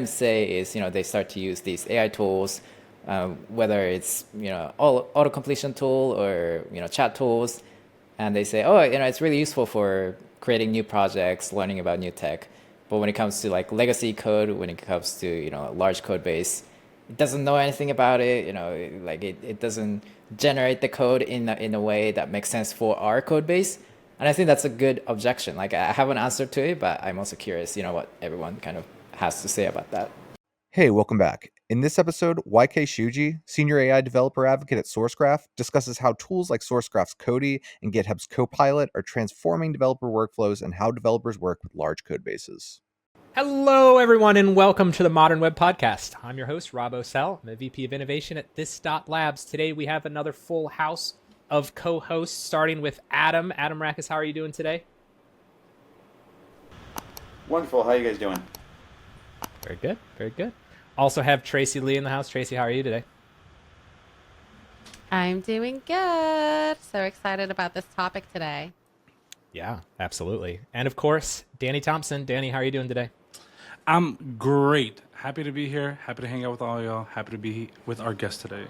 say is, they start to use these AI tools, whether it's, auto completion tool or, chat tools, and they say, oh, it's really useful for creating new projects, learning about new tech. But when it comes to like legacy code, when it comes to, large code base, it doesn't know anything about it, it doesn't generate the code in a way that makes sense for our code base. And I think that's a good objection. Like I have an answer to it, but I'm also curious, what everyone kind of has to say about that. Hey, welcome back. In this episode, YK Shuji, senior AI developer advocate at Sourcegraph, discusses how tools like Sourcegraph's Cody and GitHub's Copilot are transforming developer workflows and how developers work with large code bases. Hello, everyone, and welcome to the Modern Web Podcast. I'm your host, Rob Osell. I'm the VP of Innovation at This.Labs. Today, we have another full house of co-hosts, starting with Adam. Adam Rakis, how are you doing today? Wonderful. How are you guys doing? Very good, very good. Also have Tracy Lee in the house. Tracy, how are you today? I'm doing good. So excited about this topic today. Yeah, absolutely. And of course, Danny Thompson. Danny, how are you doing today? I'm great. Happy to be here. Happy to hang out with all y'all. Happy to be with our guest today.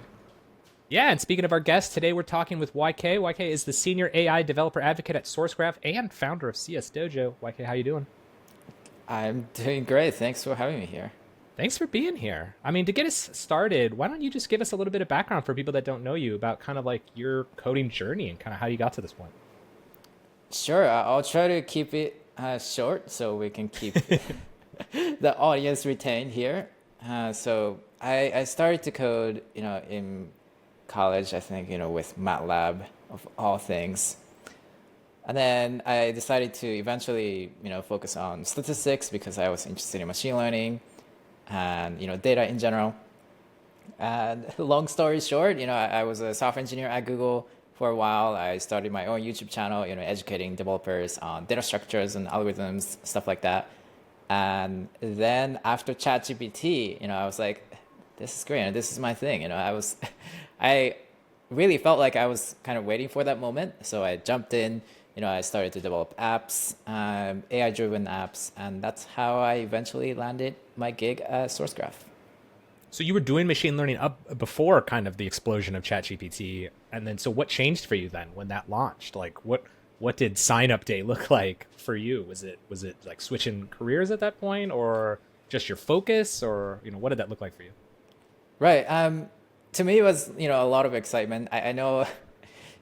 Yeah, and speaking of our guest, today we're talking with YK. YK is the senior AI developer advocate at Sourcegraph and founder of CS Dojo. YK, how you doing? I'm doing great. Thanks for having me here. Thanks for being here. I mean, to get us started, why don't you just give us a little bit of background for people that don't know you about kind of like your coding journey and kind of how you got to this point? Sure, I'll try to keep it short so we can keep the audience retained here. So I started to code, in college, I think, with MATLAB of all things. And then I decided to eventually, focus on statistics because I was interested in machine learning and, data in general. And long story short, I was a software engineer at Google for a while. I started my own YouTube channel, educating developers on data structures and algorithms, stuff like that. And then after ChatGPT, I was like, this is great. This is my thing. I really felt like I was kind of waiting for that moment. So I jumped in, I started to develop apps, AI-driven apps, and that's how I eventually landed my gig at Sourcegraph. So you were doing machine learning up before kind of the explosion of ChatGPT, and then so what changed for you then when that launched? Like what did sign up day look like for you? Was it like switching careers at that point, or just your focus, or what did that look like for you? Right. To me, it was a lot of excitement. I know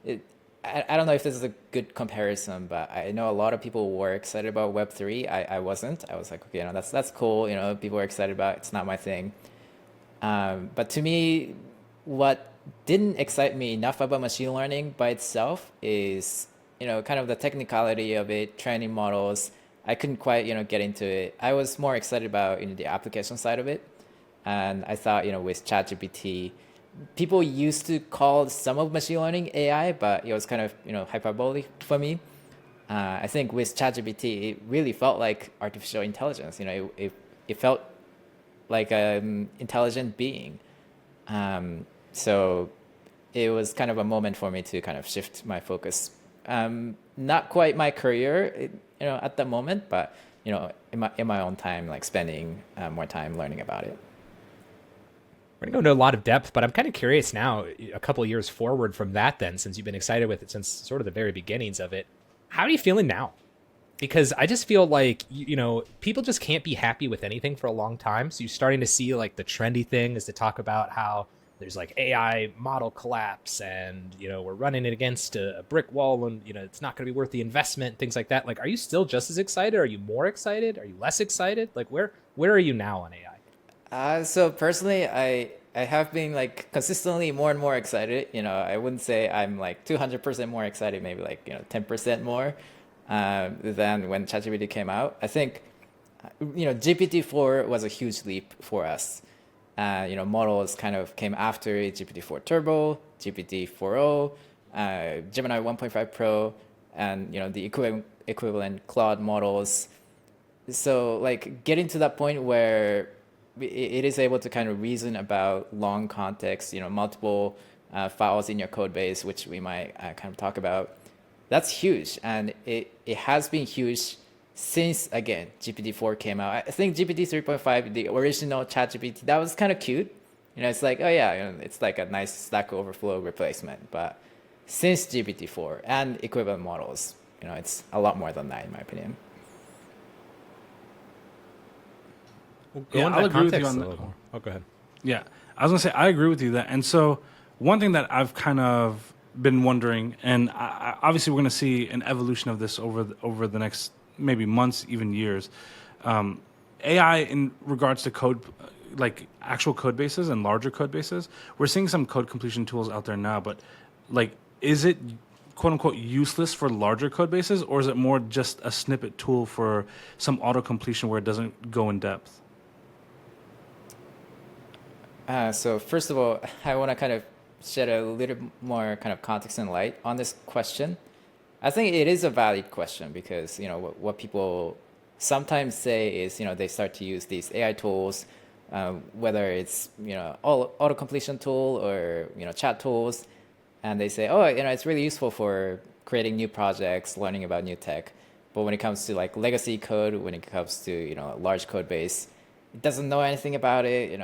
it. I don't know if this is a good comparison, but I know a lot of people were excited about Web3. I wasn't. I was like, okay, that's cool. People are excited about it. It's not my thing. But to me, what didn't excite me enough about machine learning by itself is, kind of the technicality of it, training models. I couldn't quite, get into it. I was more excited about, the application side of it. And I thought, with ChatGPT, people used to call some of machine learning AI, but it was kind of, hyperbole for me. I think with ChatGPT, it really felt like artificial intelligence. It felt like an intelligent being. So it was kind of a moment for me to kind of shift my focus. Not quite my career, at the moment, but, in my own time, like spending more time learning about it. We're gonna go into a lot of depth, but I'm kind of curious now, a couple of years forward from that then, since you've been excited with it since sort of the very beginnings of it. How are you feeling now? Because I just feel like, people just can't be happy with anything for a long time. So you're starting to see like the trendy thing is to talk about how there's like AI model collapse and, we're running it against a brick wall and, it's not going to be worth the investment, things like that. Like, are you still just as excited? Are you more excited? Are you less excited? Like, where are you now on AI? So personally, I have been like consistently more and more excited. I wouldn't say I'm like 200% more excited, maybe like 10% more than when ChatGPT came out. I think GPT-4 was a huge leap for us. Models kind of came after it, GPT-4 Turbo, GPT-4o, Gemini 1.5 Pro, and the equivalent Claude models. So like getting to that point where it is able to kind of reason about long context, multiple files in your code base, which we might kind of talk about. That's huge, and it has been huge since again GPT-4 came out. I think GPT 3.5, the original ChatGPT, that was kind of cute. It's like, oh yeah, it's like a nice Stack Overflow replacement. But since GPT-4 and equivalent models, it's a lot more than that in my opinion. Well, go Yeah, into I'll that agree with you context on a that. little more. Oh, go ahead. Yeah, I was gonna say I agree with you that, and so one thing that I've kind of been wondering, and obviously we're gonna see an evolution of this over the next maybe months, even years. AI in regards to code, like actual code bases and larger code bases, we're seeing some code completion tools out there now, but like, is it quote unquote useless for larger code bases, or is it more just a snippet tool for some auto completion where it doesn't go in depth? So first of all, I want to kind of shed a little more kind of context and light on this question. I think it is a valid question because what people sometimes say is they start to use these AI tools, whether it's auto completion tool or chat tools, and they say, oh, it's really useful for creating new projects, learning about new tech. But when it comes to like legacy code, when it comes to large code base, it doesn't know anything about it.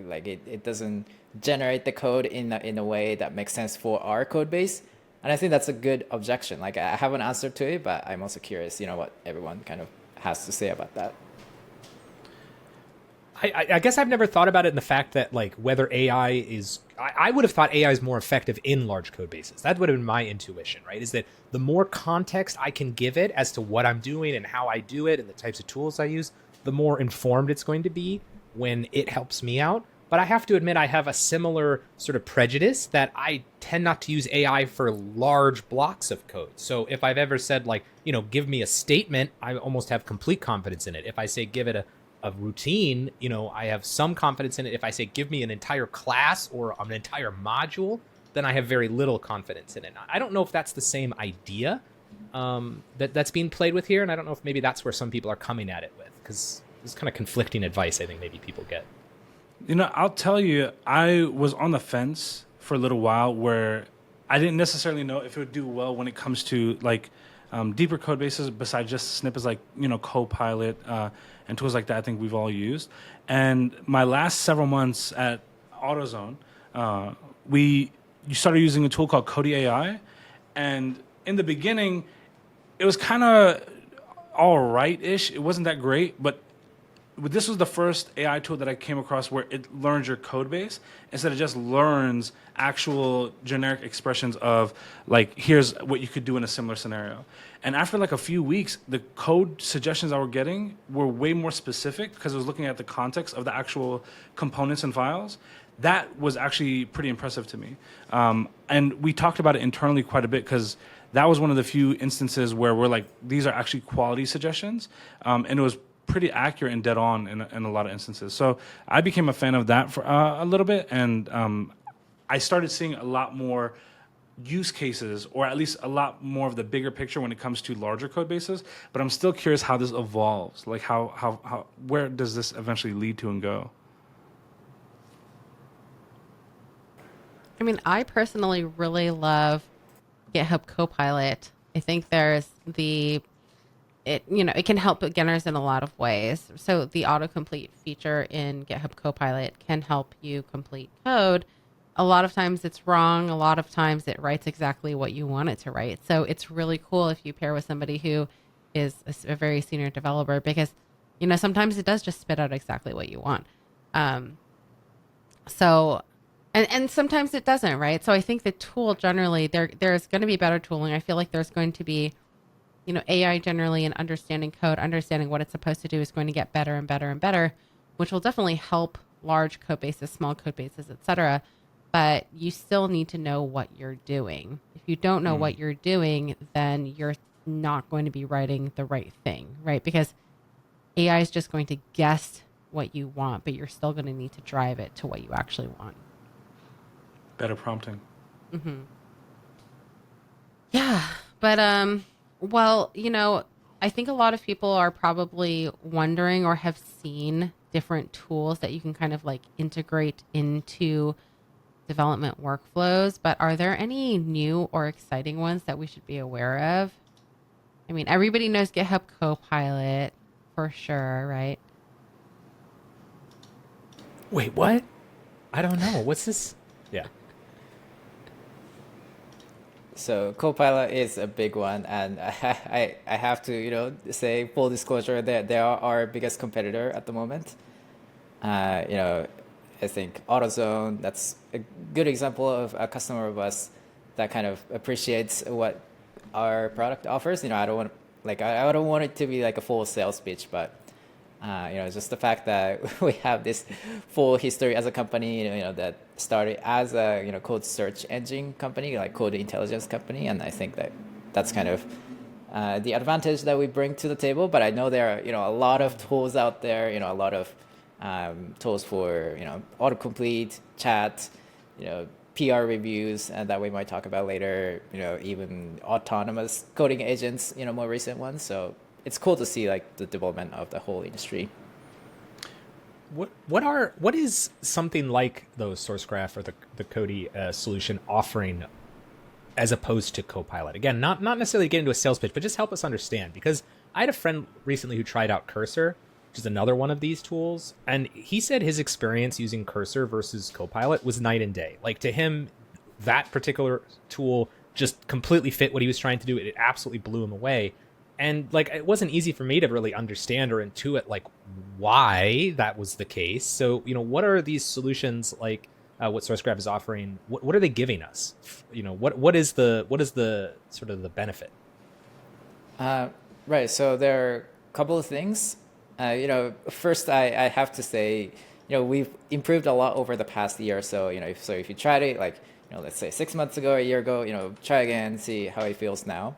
Like it doesn't generate the code in a way that makes sense for our code base. And I think that's a good objection. Like I have an answer to it, but I'm also curious, what everyone kind of has to say about that. I guess I've never thought about it in the fact that like whether AI is I would have thought AI is more effective in large code bases. That would have been my intuition, right? Is that the more context I can give it as to what I'm doing and how I do it and the types of tools I use, the more informed it's going to be when it helps me out. But I have to admit I have a similar sort of prejudice that I tend not to use AI for large blocks of code. So if I've ever said like, give me a statement, I almost have complete confidence in it. If I say give it a routine, I have some confidence in it. If I say give me an entire class or an entire module, then I have very little confidence in it. I don't know if that's the same idea that's being played with here, and I don't know if maybe that's where some people are coming at it with, because it's kind of conflicting advice I think maybe people get. I'll tell you, I was on the fence for a little while where I didn't necessarily know if it would do well when it comes to like deeper code bases besides just snippets like, Copilot and tools like that I think we've all used. And my last several months at AutoZone, you started using a tool called Cody AI. And in the beginning, it was kind of all right-ish. It wasn't that great, but this was the first AI tool that I came across where it learns your code base instead of just learns actual generic expressions of like, here's what you could do in a similar scenario. And after like a few weeks, the code suggestions I were getting were way more specific because it was looking at the context of the actual components and files. That was actually pretty impressive to me. And we talked about it internally quite a bit because that was one of the few instances where we're like, these are actually quality suggestions. And it was pretty accurate and dead on in a lot of instances. So I became a fan of that for a little bit, and I started seeing a lot more use cases, or at least a lot more of the bigger picture when it comes to larger code bases. But I'm still curious how this evolves. Like how where does this eventually lead to and go? I mean, I personally really love GitHub Copilot. I think it can help beginners in a lot of ways. So the autocomplete feature in GitHub Copilot can help you complete code. A lot of times it's wrong. A lot of times it writes exactly what you want it to write. So it's really cool if you pair with somebody who is a very senior developer, because, sometimes it does just spit out exactly what you want. And sometimes it doesn't, right? So I think the tool generally, there's going to be better tooling. I feel like there's going to be, AI generally and understanding code, understanding what it's supposed to do is going to get better and better and better, which will definitely help large code bases, small code bases, etc. But you still need to know what you're doing. If you don't know what you're doing, then you're not going to be writing the right thing, right? Because AI is just going to guess what you want, but you're still going to need to drive it to what you actually want. Better prompting. Mm-hmm. Yeah, but well, I think a lot of people are probably wondering or have seen different tools that you can kind of like integrate into development workflows. But are there any new or exciting ones that we should be aware of? I mean, everybody knows GitHub Copilot for sure, right? Wait, what? I don't know. What's this? Yeah. So Copilot is a big one, and I have to say full disclosure that they are our biggest competitor at the moment. I think AutoZone, that's a good example of a customer of us that kind of appreciates what our product offers. I don't want I don't want it to be like a full sales pitch, but just the fact that we have this full history as a company, that started as a code search engine company, like code intelligence company, and I think that that's kind of the advantage that we bring to the table. But I know there are a lot of tools out there, a lot of tools for autocomplete, chat, PR reviews, and that we might talk about later. Even autonomous coding agents, more recent ones. So it's cool to see like the development of the whole industry. What is something like those Sourcegraph or the Cody solution offering as opposed to Copilot? Again, not necessarily get into a sales pitch, but just help us understand, because I had a friend recently who tried out Cursor, which is another one of these tools, and he said his experience using Cursor versus Copilot was night and day. Like, to him, that particular tool just completely fit what he was trying to do. It absolutely blew him away. And like, it wasn't easy for me to really understand or intuit like why that was the case. So, what are these solutions like what Sourcegraph is offering? What are they giving us? What is the sort of the benefit? Right. So there are a couple of things. First, I have to say, we've improved a lot over the past year or so. If you tried it, like, let's say 6 months ago, a year ago, try again, see how it feels now.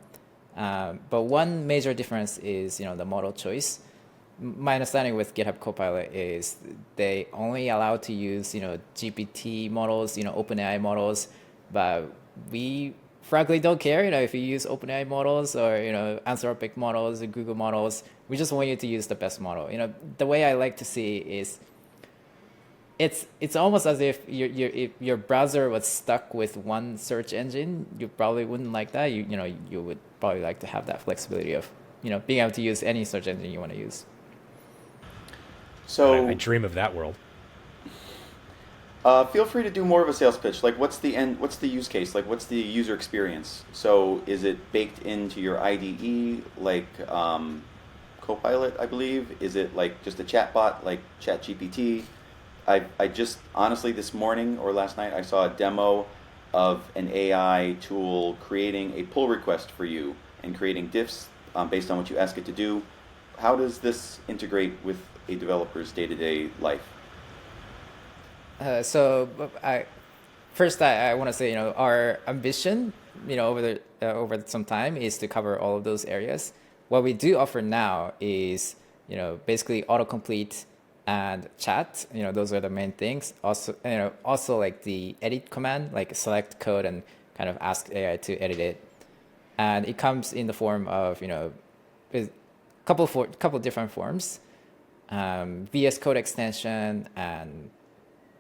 But one major difference is, the model choice. My understanding with GitHub Copilot is they only allow to use, GPT models, OpenAI models, but we frankly don't care, if you use OpenAI models or, Anthropic models or Google models. We just want you to use the best model. The way I like to see is it's almost as if if your browser was stuck with one search engine. You probably wouldn't like that. You would probably like to have that flexibility of being able to use any search engine you want to use. So I dream of that world. feel free to do more of a sales pitch. Like, what's the use case? Like, what's the user experience? So is it baked into your IDE, like Copilot, I believe? Is it like just a chatbot, like ChatGPT? I just, honestly, this morning or last night, I saw a demo of an AI tool creating a pull request for you and creating diffs based on what you ask it to do. How does this integrate with a developer's day-to-day life? So I want to say, our ambition, over some time is to cover all of those areas. What we do offer now is, basically autocomplete and chat. Those are the main things. Also like the edit command, like select code and kind of ask AI to edit it. And it comes in the form of, a couple different forms, VS Code extension and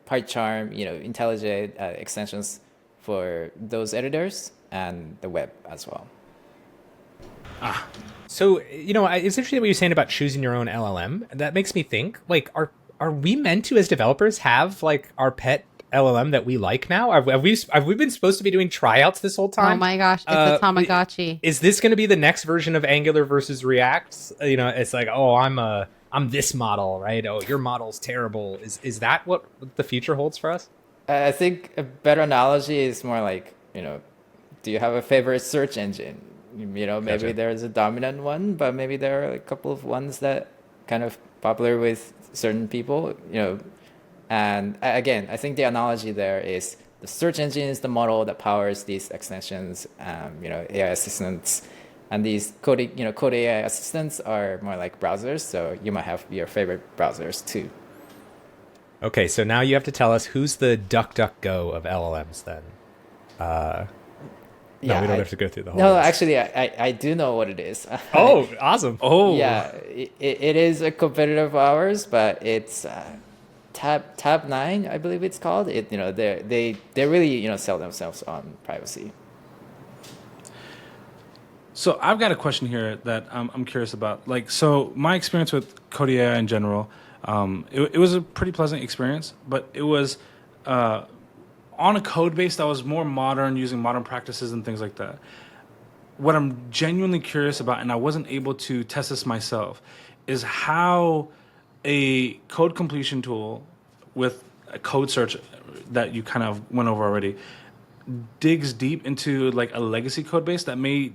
PyCharm, IntelliJ extensions for those editors and the web as well. So, it's interesting what you're saying about choosing your own LLM. That makes me think, like, are we meant to, as developers, have like our pet LLM that we like now? Have we been supposed to be doing tryouts this whole time? Oh my gosh, it's a Tamagotchi. Is this going to be the next version of Angular versus React? It's like, oh, I'm this model, right? Oh, your model's terrible. Is that what the future holds for us? I think a better analogy is more like, do you have a favorite search engine? Maybe Gotcha. there's a dominant one, but maybe there are a couple of ones that kind of popular with certain people, And again, I think the analogy there is the search engine is the model that powers these extensions, AI assistants, and these code AI assistants are more like browsers. So you might have your favorite browsers too. Okay, so now you have to tell us who's the DuckDuckGo of LLMs then. No, we don't have to go through the whole No, list. actually, I do know what it is. Oh, awesome. Oh, Yeah, it is a competitor of ours, but it's Tab9, I believe it's called. They really sell themselves on privacy. So I've got a question here that I'm curious about. Like, so my experience with Cody AI in general, it was a pretty pleasant experience, but it was on a code base that was more modern, using modern practices and things like that. What I'm genuinely curious about, and I wasn't able to test this myself, is how a code completion tool with a code search that you kind of went over already digs deep into like a legacy code base that may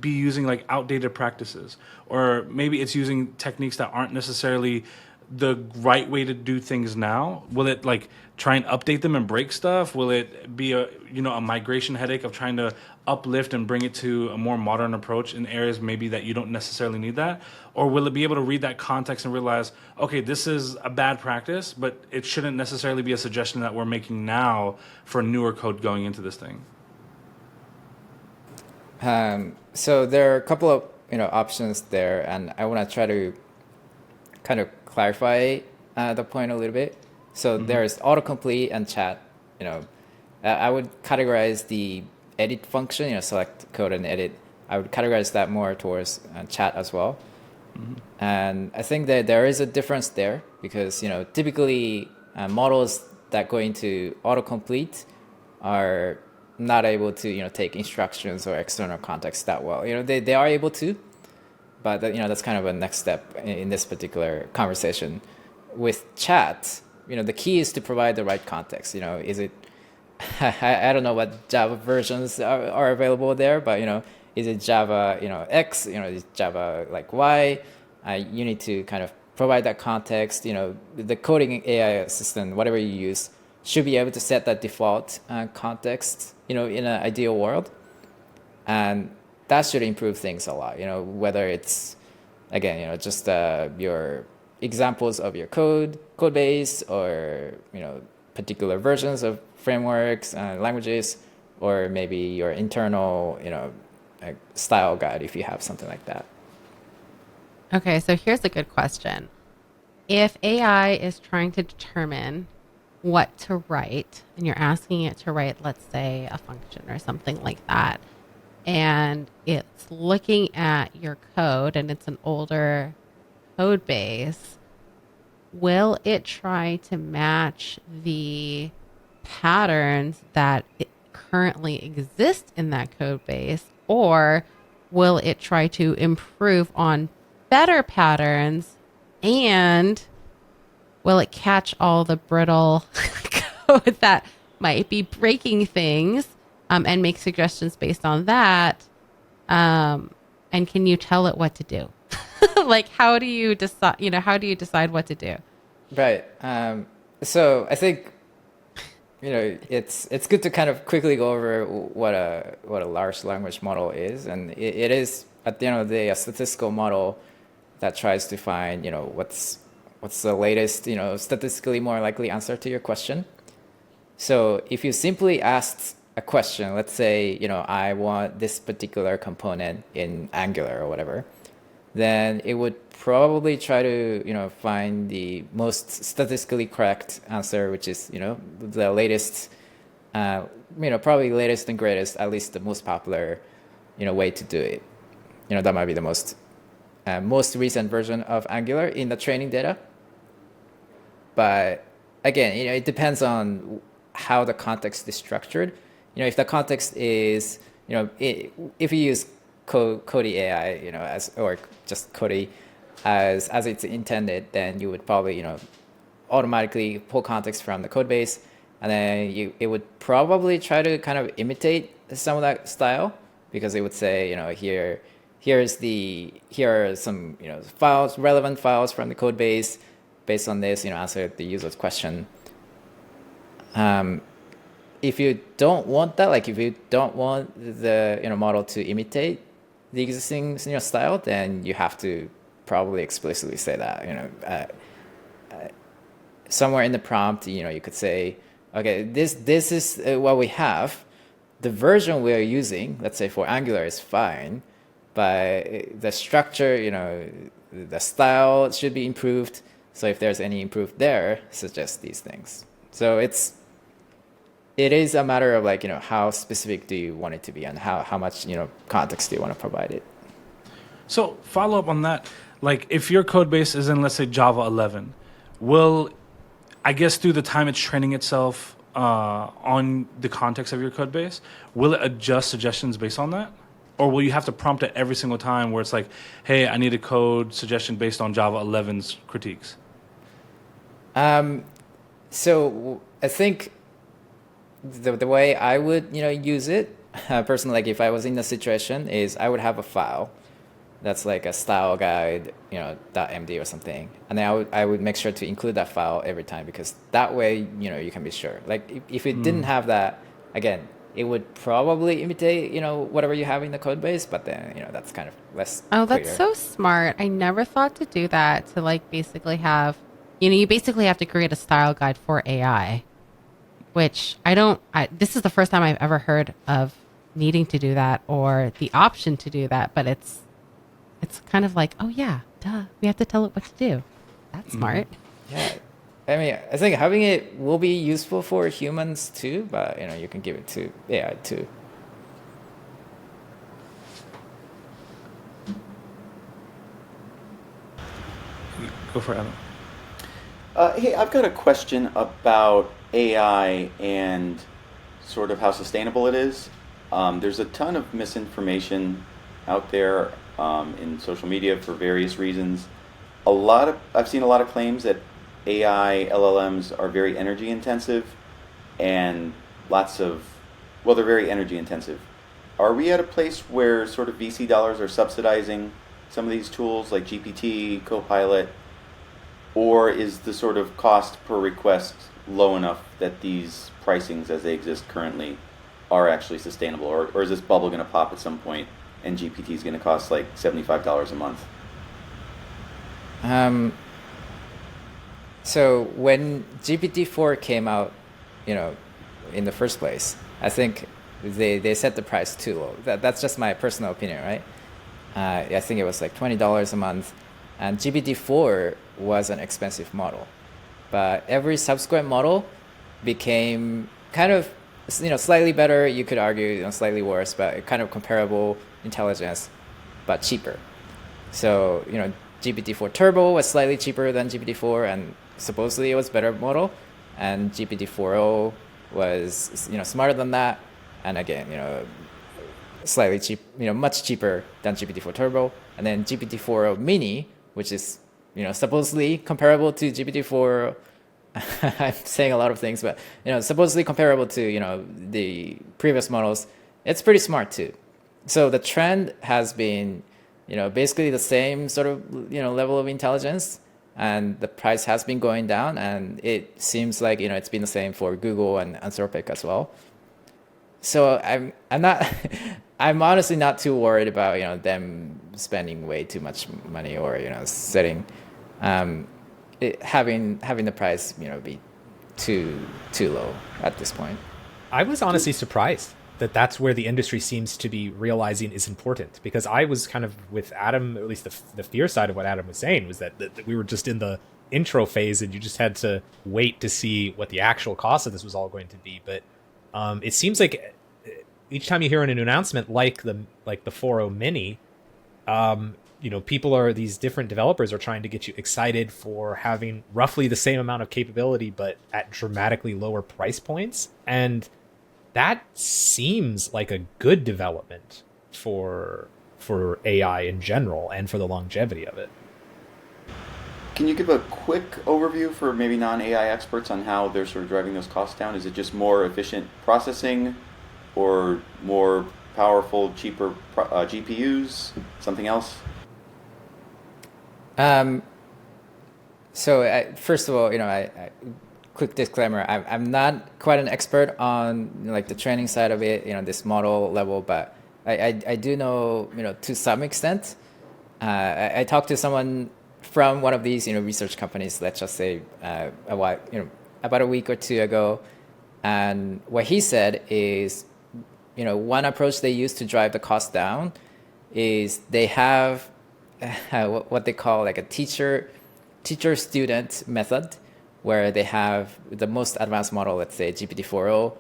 be using like outdated practices, or maybe it's using techniques that aren't necessarily the right way to do things now. Will it like try and update them and break stuff? Will it be a a migration headache of trying to uplift and bring it to a more modern approach in areas maybe that you don't necessarily need that? Or will it be able to read that context and realize, okay, this is a bad practice, but it shouldn't necessarily be a suggestion that we're making now for newer code going into this thing? So there are a couple of options there, and I want to try to kind of clarify the point a little bit. So there's autocomplete and chat. I would categorize the edit function, select code and edit. I would categorize that more towards chat as well. And I think that there is a difference there because typically models that go into autocomplete are not able to take instructions or external context that well. They are able to, but that's kind of a next step in this particular conversation. With chat, the key is to provide the right context. Is it I don't know what Java versions are available there, but is it Java X? Is it Java like Y? You need to kind of provide that context. The coding AI assistant, whatever you use, should be able to set that default context. In an ideal world, and that should improve things a lot. Whether it's again, just your examples of your code base, or particular versions of frameworks and languages, or maybe your internal style guide if you have something like that. Okay, so here's a good question. If AI is trying to determine what to write, and you're asking it to write, let's say, a function or something like that, and it's looking at your code and it's an older code base, will it try to match the patterns that currently exist in that code base, or will it try to improve on better patterns, and will it catch all the brittle code that might be breaking things and make suggestions based on that? And can you tell it what to do? Like, how do you decide? How do you decide what to do? Right. So I think it's good to kind of quickly go over what a large language model is, and it is at the end of the day a statistical model that tries to find what's the latest statistically more likely answer to your question. So if you simply asked a question, let's say I want this particular component in Angular or whatever, then it would probably try to find the most statistically correct answer, which is the latest, probably latest and greatest, at least the most popular way to do it. That might be the most recent version of Angular in the training data. But again, it depends on how the context is structured. If the context is if you use Cody AI, as, or just Cody as it's intended, then you would probably automatically pull context from the code base, and then it would probably try to kind of imitate some of that style, because it would say here are some files, relevant files from the code base. Based on this, answer the user's question. If you don't want that, like if you don't want the model to imitate the existing style, then you have to probably explicitly say that. Somewhere in the prompt, you could say, okay, this is what we have. The version we are using, let's say for Angular, is fine, but the structure, the style should be improved. So if there's any improved there, suggest these things. So it it is a matter of like, how specific do you want it to be and how much, context do you want to provide it. So follow up on that. Like if your code base is in, let's say, Java 11, will, I guess through the time it's training itself on the context of your code base, will it adjust suggestions based on that? Or will you have to prompt it every single time where it's like, hey, I need a code suggestion based on Java 11's critiques? So I think the way I would, use it personally, like if I was in the situation, is I would have a file that's like a style guide, .md or something, and then I would make sure to include that file every time, because that way, you can be sure. Like if it didn't have that, again, it would probably imitate, whatever you have in the code base, but then, that's kind of less Oh, clear. that's so smart. I never thought to do that, to like basically have, you basically have to create a style guide for AI, which this is the first time I've ever heard of needing to do that or the option to do that, but it's kind of like, oh yeah, duh, we have to tell it what to do. That's smart. Yeah. I mean, I think having it will be useful for humans too, but you can give it to AI too. Go for it, Adam. Hey, I've got a question about AI and sort of how sustainable it is. There's a ton of misinformation out there in social media for various reasons. I've seen a lot of claims that AI LLMs are very energy intensive, and they're very energy intensive. Are we at a place where sort of VC dollars are subsidizing some of these tools like GPT, Copilot, or is the sort of cost per request low enough that these pricings as they exist currently are actually sustainable, or is this bubble going to pop at some point and GPT is going to cost like $75 a month? So when GPT-4 came out, in the first place, I think they set the price too low. That's just my personal opinion, right? I think it was like $20 a month, and GPT-4 was an expensive model, but every subsequent model became kind of, slightly better. You could argue, slightly worse, but kind of comparable intelligence, but cheaper. So, GPT-4 Turbo was slightly cheaper than GPT-4, and supposedly it was better model. And GPT-4o was, smarter than that, and again, slightly cheap, much cheaper than GPT-4 Turbo. And then GPT-4o Mini, which is, supposedly comparable to GPT-4. I'm saying a lot of things, but supposedly comparable to the previous models. It's pretty smart too. So the trend has been, basically the same sort of level of intelligence, and the price has been going down, and it seems like it's been the same for Google and Anthropic as well. So I'm not I'm honestly not too worried about them spending way too much money, or setting having the price be too low at this point. I was honestly surprised that that's where the industry seems to be realizing is important, because I was kind of with Adam, or at least the fear side of what Adam was saying was that we were just in the intro phase and you just had to wait to see what the actual cost of this was all going to be. But it seems like each time you hear an announcement like the 4.0 Mini, these different developers are trying to get you excited for having roughly the same amount of capability, but at dramatically lower price points. And that seems like a good development for AI in general and for the longevity of it. Can you give a quick overview for maybe non-AI experts on how they're sort of driving those costs down? Is it just more efficient processing, or more powerful, cheaper GPUs, something else? So first of all, I quick disclaimer, I'm not quite an expert on the training side of it, this model level, but I do know, to some extent. I talked to someone from one of these, research companies, let's just say about a week or two ago, and what he said is, one approach they use to drive the cost down is they have what they call like a teacher-student method, where they have the most advanced model, let's say GPT-4o,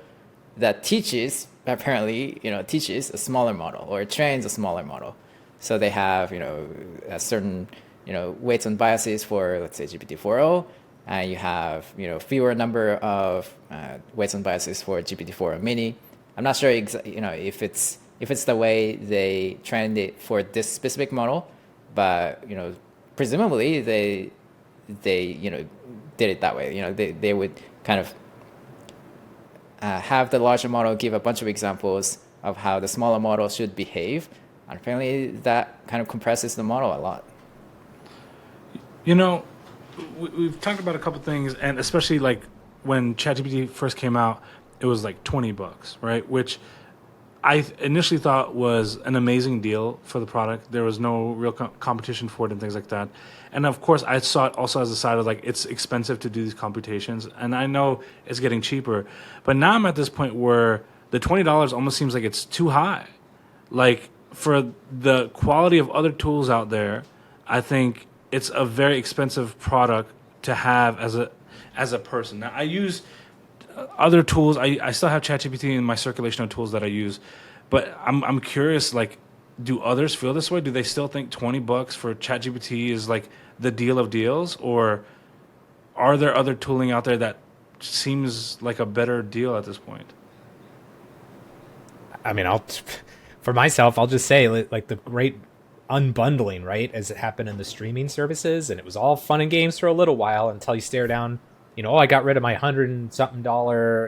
that teaches a smaller model or trains a smaller model. So they have a certain weights and biases for, let's say, GPT-4o, and you have fewer number of weights and biases for GPT-4o mini. I'm not sure if it's the way they trained it for this specific model, but presumably they did it that way. They would kind of have the larger model give a bunch of examples of how the smaller model should behave, and apparently that kind of compresses the model a lot. We've talked about a couple things, and especially like when ChatGPT first came out, it was like $20, right? Which I initially thought was an amazing deal for the product. There was no real competition for it and things like that. And of course, I saw it also as a side of like, it's expensive to do these computations. And I know it's getting cheaper. But now I'm at this point where the $20 almost seems like it's too high. Like, for the quality of other tools out there, I think it's a very expensive product to have as a person. Now, I use other tools. I still have ChatGPT in my circulation of tools that I use, but I'm curious, like, do others feel this way? Do they still think $20 for ChatGPT is like the deal of deals, or are there other tooling out there that seems like a better deal at this point? I mean, for myself, I'll just say, like, the great unbundling, right, as it happened in the streaming services, and it was all fun and games for a little while until you stare down, I got rid of my $100 and something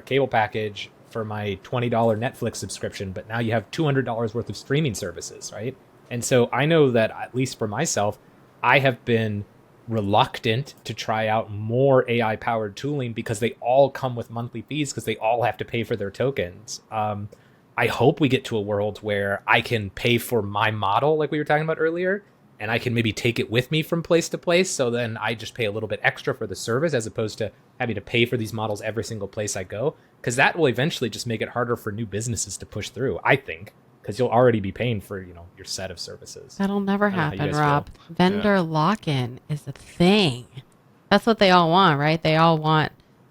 cable package for my $20 Netflix subscription, but now you have $200 worth of streaming services, right? And so I know that, at least for myself, I have been reluctant to try out more AI powered tooling because they all come with monthly fees, because they all have to pay for their tokens. I hope we get to a world where I can pay for my model, like we were talking about earlier, and I can maybe take it with me from place to place. So then I just pay a little bit extra for the service, as opposed to having to pay for these models every single place I go. Because that will eventually just make it harder for new businesses to push through, I think, because you'll already be paying for, your set of services. That'll never happen, Rob. Feel. Vendor lock-in is a thing. That's what they all want, right?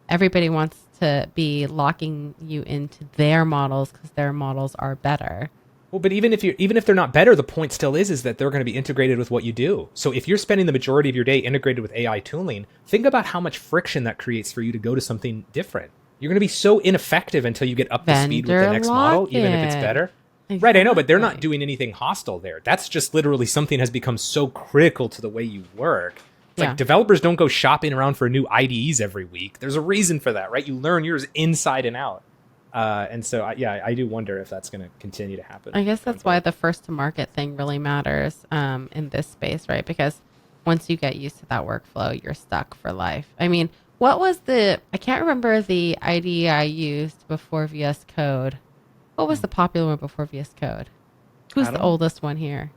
Everybody wants to be locking you into their models because their models are better. Well, but even if they're not better, the point still is that they're going to be integrated with what you do. So if you're spending the majority of your day integrated with AI tooling, think about how much friction that creates for you to go to something different. You're going to be so ineffective until you get up to speed with the next model, even if it's better. Exactly. Right, I know, but they're not doing anything hostile there. That's just literally something has become so critical to the way you work. It's like developers don't go shopping around for new IDEs every week. There's a reason for that, right? You learn yours inside and out. And so, I do wonder if that's going to continue to happen. I guess that's why the first to market thing really matters in this space, right? Because once you get used to that workflow, you're stuck for life. I mean, I can't remember the IDE I used before VS Code. What was the popular one before VS Code? Who's the oldest one here?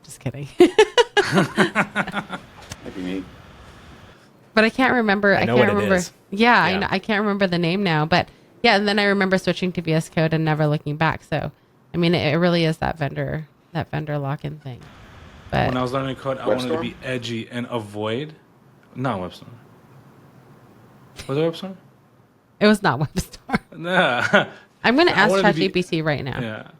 Just kidding. Might be me. But I can't remember. I can't remember. Yeah. I can't remember the name now. But yeah, and then I remember switching to VS Code and never looking back. So, I mean, it really is that vendor lock-in thing. But when I was learning code, I wanted to be edgy and avoid. Not WebStorm. Was it WebStorm? It was not WebStorm. Nah. I'm going to ask ChatGPT right now. Yeah.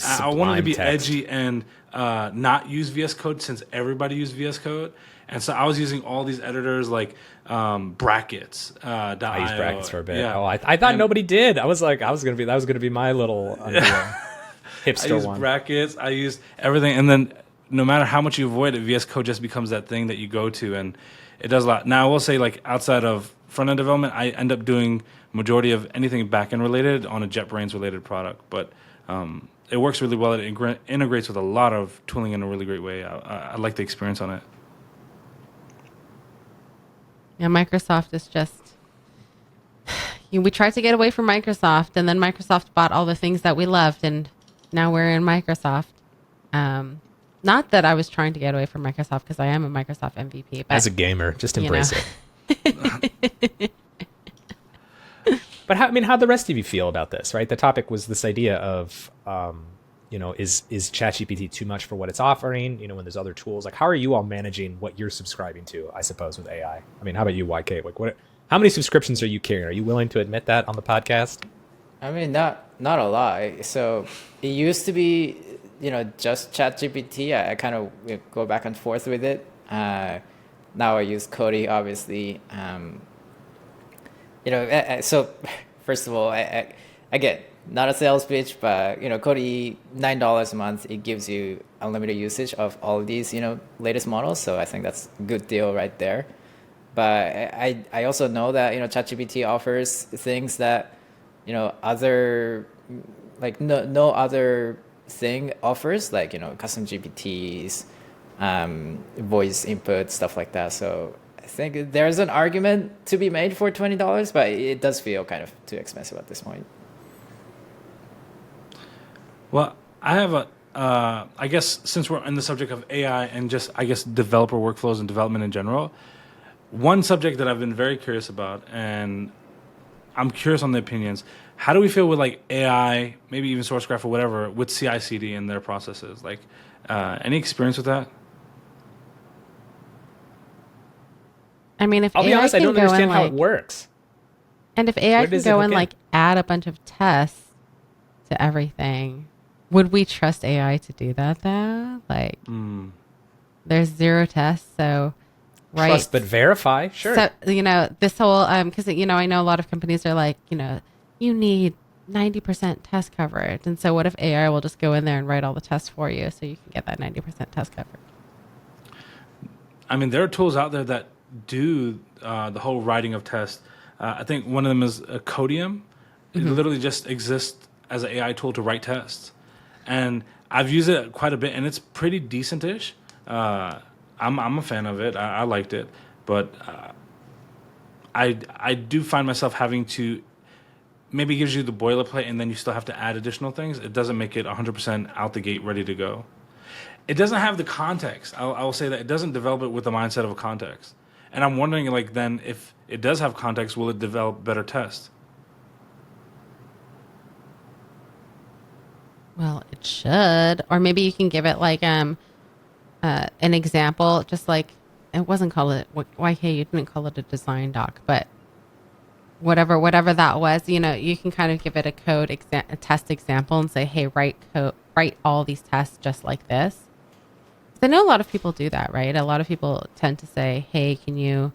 I wanted to be edgy and not use VS Code, since everybody used VS Code. And so I was using all these editors like brackets. I used brackets for a bit. Yeah. Oh, I thought nobody did. I was like, that was gonna be my little hipster I used one. Brackets. I used everything, and then no matter how much you avoid it, VS Code just becomes that thing that you go to, and it does a lot. Now I will say, like, outside of front end development, I end up doing majority of anything back end related on a JetBrains related product, but it works really well. It integrates with a lot of tooling in a really great way. I like the experience on it. Yeah, Microsoft is just... We tried to get away from Microsoft, and then Microsoft bought all the things that we loved, and now we're in Microsoft. Not that I was trying to get away from Microsoft, because I am a Microsoft MVP. But, as a gamer, just embrace it. But how'd the rest of you feel about this, right? The topic was this idea of, is ChatGPT too much for what it's offering? When there's other tools, like, how are you all managing what you're subscribing to, I suppose, with AI? I mean, how about you, YK? Like, How many subscriptions are you carrying? Are you willing to admit that on the podcast? I mean, not a lot. So it used to be, just ChatGPT. I kind of go back and forth with it. Now I use Cody, obviously. So first of all, again, not a sales pitch, but Cody, $9 a month. It gives you unlimited usage of all of these, latest models. So I think that's a good deal right there. But I also know that ChatGPT offers things that other like no other thing offers, like custom GPTs, voice input, stuff like that. So I think there's an argument to be made for $20, but it does feel kind of too expensive at this point. Well, I have I guess since we're on the subject of AI and just, I guess, developer workflows and development in general, one subject that I've been very curious about, and I'm curious on the opinions. How do we feel with like AI, maybe even Sourcegraph or whatever, with CI/CD in their processes? Like, any experience with that? I mean, if I'll be AI honest, I can don't go understand and, how like, it works. And if AI Where can does it go hook and in? like add a bunch of tests to everything, would we trust AI to do that though? Like, there's 0 tests, so right. Trust but verify, sure. So this whole because I know a lot of companies are like, you need 90% test coverage, and so what if AI will just go in there and write all the tests for you, so you can get that 90% test coverage? I mean, there are tools out there that do the whole writing of tests. I think one of them is Codium. It literally just exists as an AI tool to write tests. And I've used it quite a bit, and it's pretty decent-ish. I'm a fan of it. I liked it. But I do find myself having to, maybe it gives you the boilerplate, and then you still have to add additional things. It doesn't make it 100% out the gate ready to go. It doesn't have the context. I will say that it doesn't develop it with the mindset of a context. And I'm wondering, like, then if it does have context, will it develop better tests? Well, it should. Or maybe you can give it like an example, just like it wasn't called it YK, you didn't call it a design doc, but whatever that was, you can kind of give it a test example and say, hey, write all these tests just like this. 'Cause I know a lot of people do that, right? A lot of people tend to say, hey, can you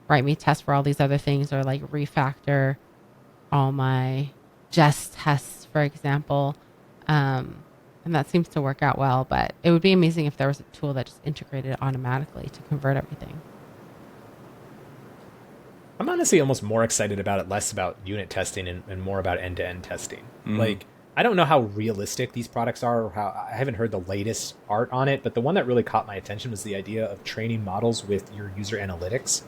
write me tests for all these other things, or like refactor all my jest tests, for example. And that seems to work out well, but it would be amazing if there was a tool that just integrated automatically to convert everything. I'm honestly almost more excited about it, less about unit testing and more about end-to-end testing. Like, I don't know how realistic these products are, or I haven't heard the latest art on it, but the one that really caught my attention was the idea of training models with your user analytics,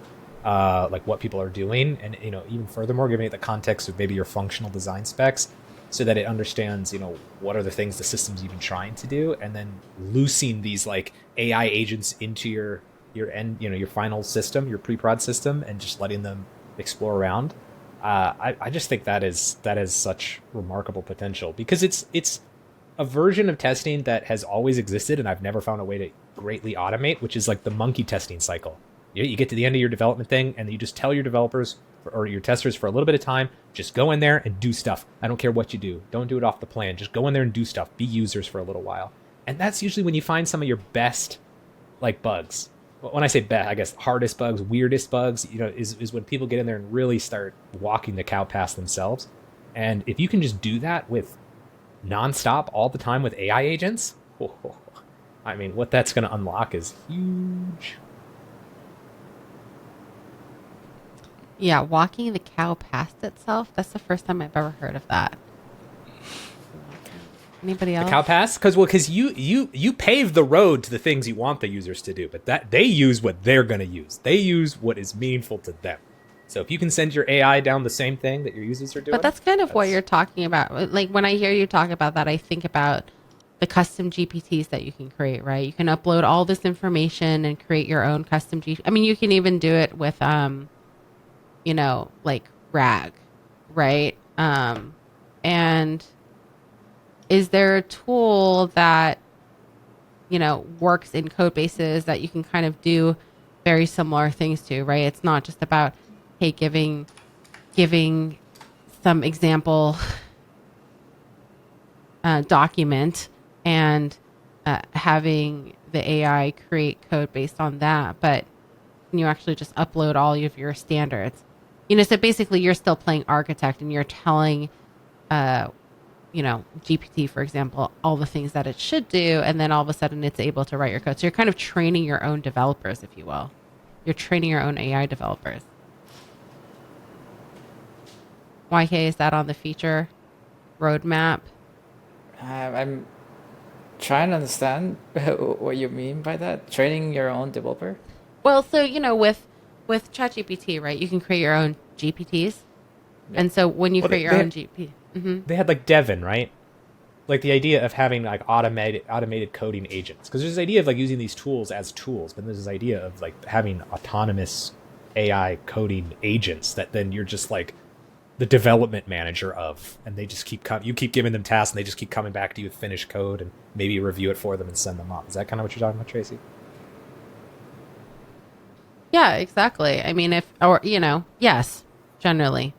like what people are doing, and even furthermore, giving it the context of maybe your functional design specs, so that it understands, what are the things the system's even trying to do, and then loosing these like AI agents into your end, your final system, your pre-prod system, and just letting them explore around. I just think that is such remarkable potential, because it's a version of testing that has always existed, and I've never found a way to greatly automate, which is like the monkey testing cycle. You get to the end of your development thing, and you just tell your developers or your testers for a little bit of time, just go in there and do stuff. I don't care what you do. Don't do it off the plan. Just go in there and do stuff. Be users for a little while. And that's usually when you find some of your best like bugs. When I say best, I guess hardest bugs, weirdest bugs, is when people get in there and really start walking the cow past themselves. And if you can just do that with nonstop all the time with AI agents, I mean, what that's going to unlock is huge. Yeah, walking the cow past itself. That's the first time I've ever heard of that. Anybody else? The cow pass? Because you pave the road to the things you want the users to do, but that they use what they're going to use. They use what is meaningful to them. So if you can send your AI down the same thing that your users are doing. But that's kind of what you're talking about. Like, when I hear you talk about that, I think about the custom GPTs that you can create, right? You can upload all this information and create your own custom GPT. I mean, you can even do it with like RAG, right? And is there a tool that, works in code bases that you can kind of do very similar things to, right? It's not just about, hey, YK giving some example document and having the AI create code based on that, but can you actually just upload all of your standards? So basically you're still playing architect and you're telling, GPT, for example, all the things that it should do, and then all of a sudden it's able to write your code. So you're kind of training your own developers, if you will. You're training your own AI developers. YK, is that on the feature roadmap? I'm trying to understand what you mean by that. Training your own developer? Well, so, with ChatGPT, right, you can create your own GPTs. Yeah. And so when you Well, create your own GPT, They had like Devin, right? Like the idea of having like automated coding agents, because there's this idea of like using these tools as tools, but there's this idea of like having autonomous AI coding agents that then you're just like the development manager of, and they just you keep giving them tasks and they just keep coming back to you with finished code and maybe review it for them and send them off. Is that kind of what you're talking about, Tracy? yeah, exactly. I mean, yes, generally.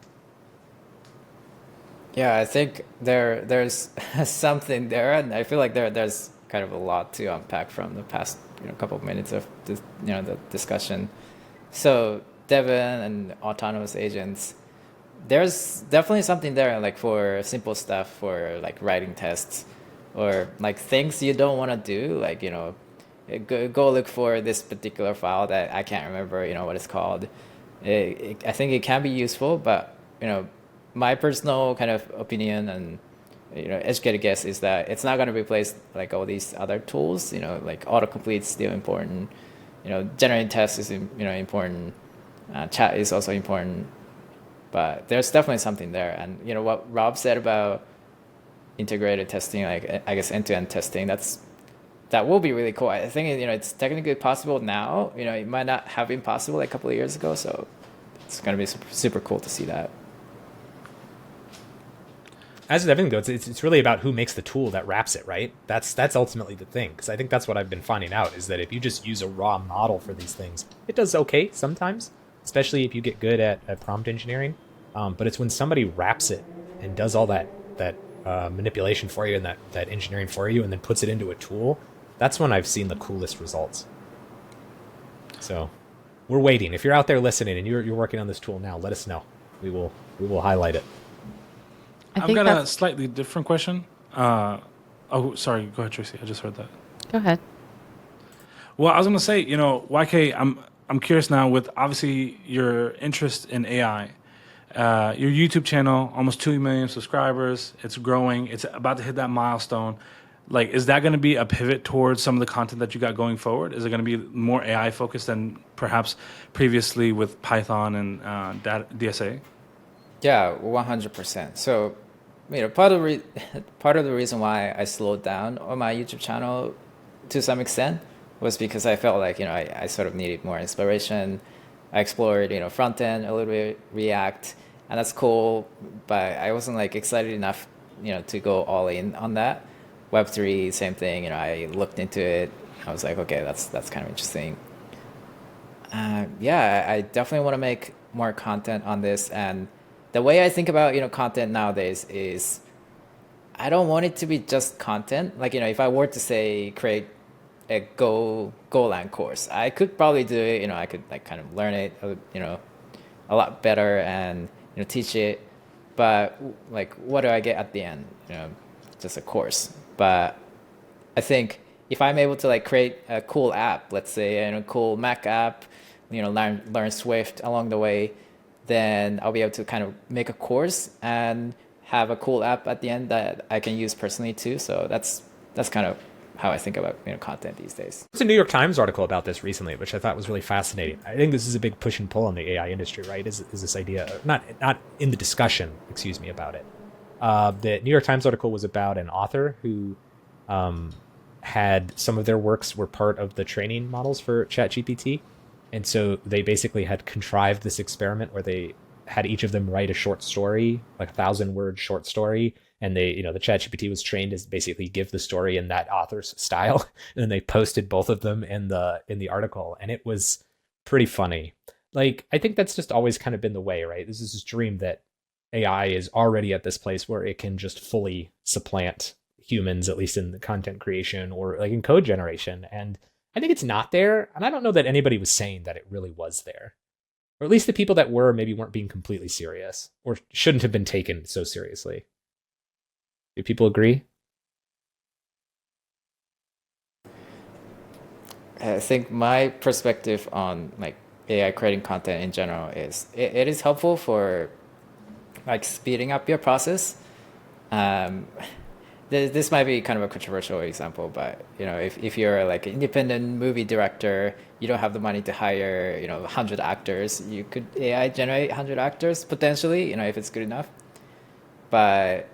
Yeah, I think there's something there, and I feel like there's kind of a lot to unpack from the past couple of minutes of this, the discussion. So Devin and autonomous agents, there's definitely something there, like for simple stuff, for like writing tests, or like things you don't want to do, like go look for this particular file that I can't remember, what it's called. I think it can be useful, but my personal kind of opinion and educated guess is that it's not going to replace like all these other tools. Like autocomplete is still important. Generating tests is important. Chat is also important, but there's definitely something there. And what Rob said about integrated testing, like I guess end-to-end testing, that will be really cool. I think it's technically possible now. It might not have been possible like a couple of years ago, so it's going to be super, super cool to see that. As with everything goes, it's really about who makes the tool that wraps it, right? That's ultimately the thing, because I think that's what I've been finding out, is that if you just use a raw model for these things, it does okay sometimes, especially if you get good at prompt engineering. But it's when somebody wraps it and does all that manipulation for you and that engineering for you and then puts it into a tool, that's when I've seen the coolest results. So we're waiting. If you're out there listening and you're working on this tool now, let us know. We will highlight it. I've got a slightly different question. Sorry. Go ahead, Tracy. I just heard that. Go ahead. Well, I was going to say, YK, I'm curious now with obviously your interest in AI. Your YouTube channel, almost 2 million subscribers. It's growing. It's about to hit that milestone. Like, is that going to be a pivot towards some of the content that you got going forward? Is it going to be more AI focused than perhaps previously with Python and DSA? Yeah, 100%. So, part of the reason why I slowed down on my YouTube channel to some extent was because I felt like I sort of needed more inspiration. I explored front end a little bit, React, and that's cool, but I wasn't like excited enough to go all in on that. Web3, same thing. I looked into it. I was like, okay, that's kind of interesting. Yeah, I definitely want to make more content on this. And the way I think about content nowadays is I don't want it to be just content. Like if I were to say create a Golang course, I could probably do it. I could like kind of learn it a lot better and teach it. But like, what do I get at the end? Just a course. But I think if I'm able to like create a cool app, let's say a cool Mac app, learn Swift along the way, then I'll be able to kind of make a course and have a cool app at the end that I can use personally too. So that's kind of how I think about content these days. There's a New York Times article about this recently, which I thought was really fascinating. I think this is a big push and pull in the AI industry, right? Is this idea, not in the discussion, about it. The New York Times article was about an author who had some of their works were part of the training models for ChatGPT. And so they basically had contrived this experiment where they had each of them write a short story, like 1,000-word short story. And they, the ChatGPT was trained to basically give the story in that author's style. And then they posted both of them in the article. And it was pretty funny. like, I think that's just always kind of been the way, right? This is this dream that AI is already at this place where it can just fully supplant humans, at least in the content creation or like in code generation. And I think it's not there. And I don't know that anybody was saying that it really was there. Or at least the people that were maybe weren't being completely serious or shouldn't have been taken so seriously. Do people agree? I think my perspective on like AI creating content in general is it is helpful for like speeding up your process. Um, this might be kind of a controversial example, but if you're like an independent movie director, you don't have the money to hire 100 actors. You could AI generate 100 actors potentially, if it's good enough. But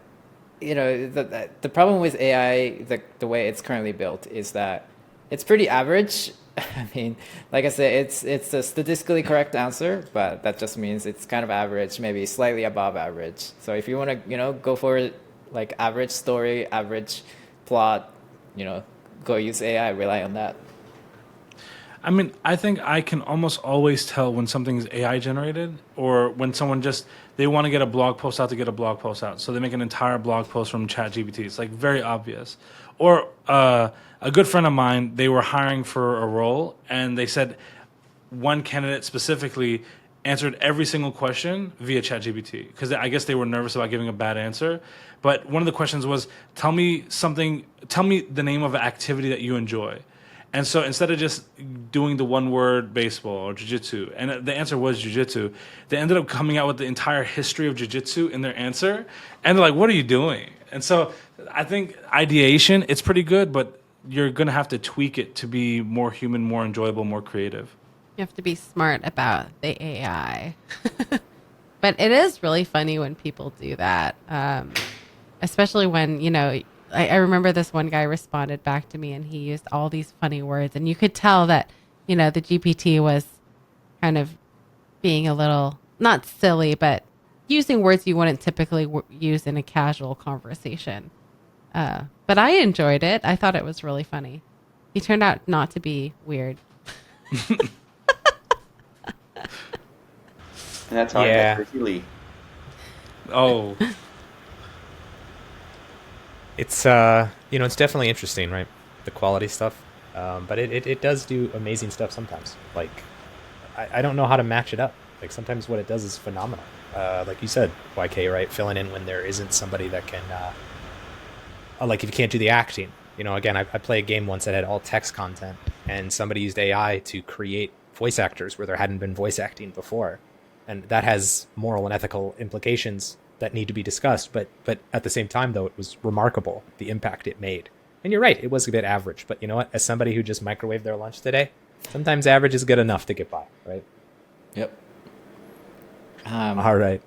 the problem with AI, the way it's currently built, is that it's pretty average. I mean, like I said, it's a statistically correct answer, but that just means it's kind of average, maybe slightly above average. So if you want to, go for like average story, average plot, go use AI, rely on that. I mean, I think I can almost always tell when something's AI generated or when someone they want to get a blog post out to get a blog post out. So they make an entire blog post from ChatGPT. It's like very obvious. Or a good friend of mine, they were hiring for a role and they said one candidate specifically answered every single question via ChatGPT because I guess they were nervous about giving a bad answer. But one of the questions was, tell me the name of an activity that you enjoy. And so instead of just doing the one word baseball or jiu-jitsu, and the answer was jiu-jitsu, they ended up coming out with the entire history of jiu-jitsu in their answer. And they're like, what are you doing? And so I think ideation, it's pretty good, but you're going to have to tweak it to be more human, more enjoyable, more creative. You have to be smart about the AI. But it is really funny when people do that, especially when, I remember this one guy responded back to me and he used all these funny words. And you could tell that, the GPT was kind of being a little, not silly, but using words you wouldn't typically use in a casual conversation. But I enjoyed it. I thought it was really funny. He turned out not to be weird. And that's how I Yeah. get Lee. Oh, It's it's definitely interesting, right? The quality stuff, but it does do amazing stuff sometimes. Like I don't know how to match it up. Like sometimes what it does is phenomenal. Like you said, YK, right? Filling in when there isn't somebody that can, like if you can't do the acting. Again, I played a game once that had all text content, and somebody used AI to create voice actors where there hadn't been voice acting before, and that has moral and ethical implications that need to be discussed, but at the same time, though, it was remarkable, the impact it made. And you're right, it was a bit average, but you know what? As somebody who just microwaved their lunch today, sometimes average is good enough to get by, right? Yep. All right.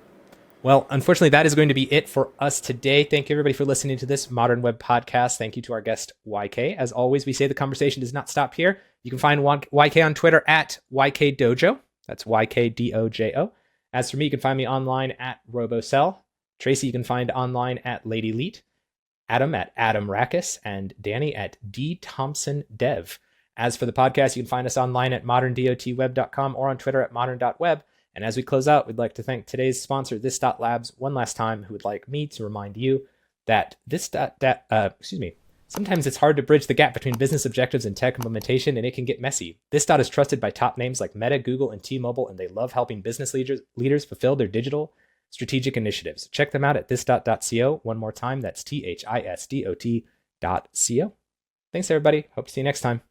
Well, unfortunately, that is going to be it for us today. Thank you, everybody, for listening to this Modern Web Podcast. Thank you to our guest, YK. As always, we say the conversation does not stop here. You can find YK on Twitter at YK Dojo. That's YKDOJO. As for me, you can find me online at RoboCell. Tracy, you can find online at Lady Leet, Adam at Adam Rackus, and Danny at D Thompson Dev. As for the podcast, you can find us online at moderndotweb.com or on Twitter at modern.web. And as we close out, we'd like to thank today's sponsor, This.Labs, one last time, who would like me to remind you that sometimes it's hard to bridge the gap between business objectives and tech implementation, and it can get messy. This dot is trusted by top names like Meta, Google, and T-Mobile, and they love helping business leaders fulfill their digital strategic initiatives. Check them out at thisdot.co. One more time, that's THISDOT.co. Thanks, everybody. Hope to see you next time.